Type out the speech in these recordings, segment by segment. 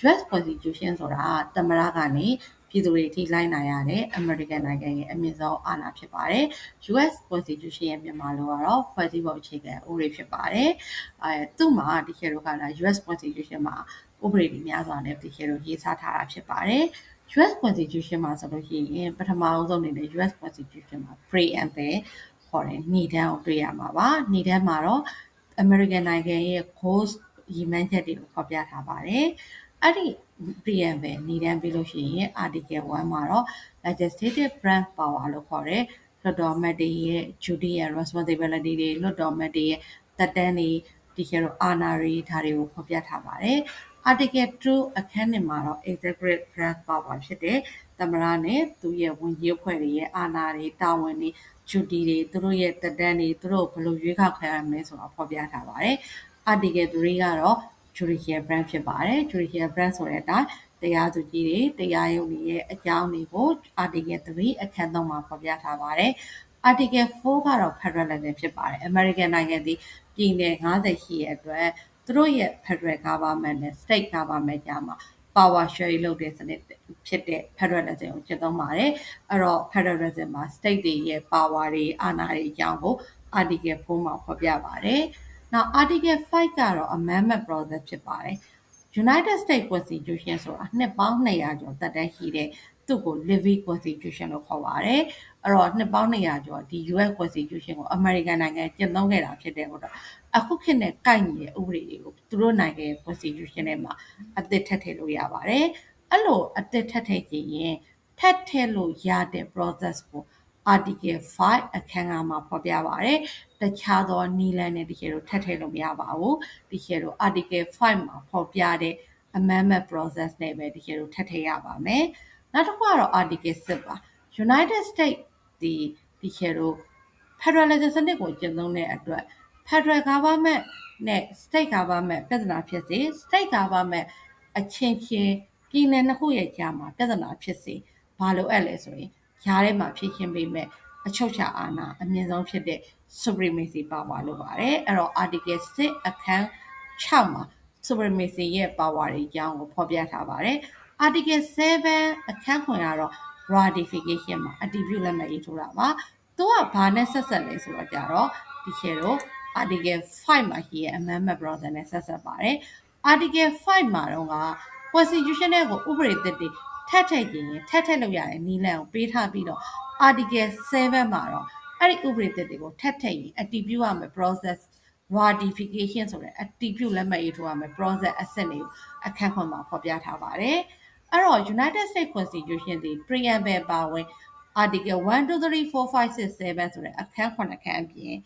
US Constitution ဆိုတာသမ္မတကနေပြည်သူတွေထိလိုက်နိုင်ရတဲ့အမေရိကန်နိုင်ငံရဲ့အမြင့်ဆုံးအာဏာဖြစ်ပါတယ် US Constitution ရဲ့မြန်မာလိုကတော့ဖွဲ့စည်းပုံအခြေခံဥပဒေဖြစ်ပါတယ်သူ့မှာဒီခေတ်တော့က US Constitution မှာဥပဒေတွေများစွာနဲ့ဒီခေတ်တော့ရေးသားထားတာဖြစ်ပါတယ် US Constitution မှာဆိုလို့ရှိရင်ပထမအဆုံးအနေနဲ့ US Constitution မှာ preamble ခေါ်တဲ့ဏ္ဍန်ကိုတွေ့ရမှာပါဏ္ဍန်မှာတော့ American နိုင်ငံရဲ့ goals ရည်မှန်းချက်တွေကိုဖော်ပြထားပါတယ်အဲ့ဒီ preamble ဏ္ဍန်ပြီးလို့ရှိရင် article 1မှာတော့ legislative branch power လို့ခေါ်တဲ့လွှတ်တော်အမတ်တွေရဲ့ duty and responsibility တွေလွှတ်တော်အမတ်တွေရဲ့သက်တမ်းတွေဒီကျတော့အာဏာတွေဒါတွေကိုဖော်ပြထားပါတယ် article 2အခန်း1မှာတော့ executive branch power ဖြစ်တဲ့သမ္မတနဲ့သူ့ရဲ့ဝန်ကြီးအဖွဲ့တွေရဲ့အာဏာတွေတာဝန်တွေ duty တွေသူတို့ရဲ့သက်တမ်းတွေသူတို့ဘယ်လိုရွေးကောက်ခံရမလဲဆိုတာဖော်ပြထားပါတယ် article 3ကတော့ judicial branch ဖြစ်ပါတယ် judicial branch ဆိုတဲ့အတိုင်းတရားသူကြီးတွေတရားရုံးတွေရဲ့အကြောင်းတွေကို article 3အခန်း3မှာဖော်ပြထားပါတယ် article 4ကတော့ federalism ဖြစ်ပါတယ် American နိုင်ငံသည်ပြည်နယ်50ရှိတဲ့အတွက်သူတို့ရဲ့ federal government နဲ့ state government ကြားမှာ power sharing လုပ်တဲ့စနစ်ဖြစ်တဲ့ federalism ကိုကျင့်သုံးပါတယ်အဲ့တော့ federalism မှာ state တွေရဲ့ power တွေအာဏာတွေအကြောင်းကို article 4မှာဖော်ပြပါတယ်နောက် article 5ကတော့ amendment process ဖြစ်ပါတယ် United States Constitution ဆိုတာနှစ်ပေါင်း200ကျော်သက်တမ်းရှိတဲ့သူ့ကို living constitution လို့ခေါ်ပါတယ်အဲ့တော့နှစ်ပေါင်း200ကျော်ဒီ US Constitution ကို American နိုင်ငံကျင့်သုံးခဲ့တာဖြစ်တဲ့ဟုတ်တော့အခုခေတ်နဲ့ကိုက်ညီတဲ့ဥပဒေတွေကိုသူတို့နိုင်ငံရဲ့ Constitution ထဲမှာအသစ်ထပ်ထည့်လို့ရပါတယ်အဲ့လိုအသစ်ထပ်ထည့်ခြင်းရင်ထပ်ထည့်လို့ရတဲ့ process ကို article 5အခန်း9မှာဖော်ပြပါတယ်တခြားသောနီလန်နဲ့ဒီကျတော့ထပ်ထည့်လို့မရပါဘူးဒီကျတော့ article 5မှာဖော်ပြတဲ့ amendment process နဲ့ပဲဒီကျတော့ထပ်ထည့်ရပါမယ်နောက်တစ်ခုကတော့ article 6ပါ United States ဒီကျတော့ federalism စနစ်ကိုကျင့်သုံးတဲ့အတွက် federal government နဲ့ state government ပြဿနာဖြစ်စေ state government အချင်းချင်းပြည်နယ်နှစ်ခုရဲ့ကြားမှာပြဿနာဖြစ်စေဘာလို့အဲ့လဲဆိုရင်ဂျားထဲမှာဖြည့်ရှင်းပေးမဲ့အချုပ်ချာအာဏာအမြင့်ဆုံးဖြစ်တဲ့ supremacy power လို့ပါတယ်အဲ့တော့ article 6အခန်း6မှာ supremacy ရဲ့ power တွေအကြောင်းကိုဖော်ပြထားပါတယ် article 7အခန်း9ကတော့ ratification မှာအတည်ပြုလက်မှတ်ရေးထိုးတာပါသူကဘာနဲ့ဆက်ဆက်လဲဆိုတော့ကြတော့ဒီကျတော့ article 5မှာရှိရဲ့ amendment process နဲ့ဆက်ဆက်ပါတယ် article 5မှာတော့က constitution နဲ့ကိုဥပဒေသစ်တွေထပ်ထည့်ခြင်းထပ်ထည့်လို့ရတဲ့နည်းလမ်းကိုပေးထားပြီးတော့ article 7မှာတော့အဲ့ဒီဥပဒေသစ်တွေကိုထပ်ထည့်ရင်အတည်ပြုရမယ် process ratification ဆိုတဲ့အတည်ပြုလက်မှတ်ရေးထိုးရမယ် process အဆင့်တွေကိုအခန်းခွန်မှာဖော်ပြထားပါတယ်အဲ့တော့ United States Constitution ဒီ preamble ပါဝင် article 1 2 3 4 5 6 7ဆိုတဲ့အခန်း9အခန်းအပြင်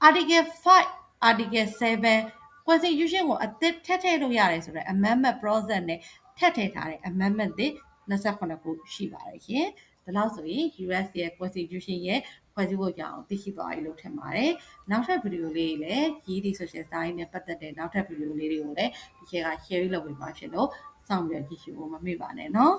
article 5 article 7 constitution ကိုအသစ်ထပ်ထည့်လို့ရတယ်ဆိုတဲ့ amendment process နဲ့ထပ်ထည့်ထားတဲ့ amendment တွေ28ခုရှိပါတယ်ရှင်ဒါလို့ဆိုရင် US ရဲ့ constitution ရဲ့ဖွဲ့စည်းပုံကြောင်းသိရှိသွားပြီလို့ထင်ပါတယ်နောက်ထပ်ဗီဒီယိုလေးတွေလည်း GED social science နဲ့ပတ်သက်တဲ့နောက်ထပ်ဗီဒီယိုလေးတွေကိုလည်းဒီချက်က share လုပ်ပေးပါဖြစ်လို့စောင့်ပြီးကြည့်ရှုဖို့မမေ့ပါနဲ့เนาะ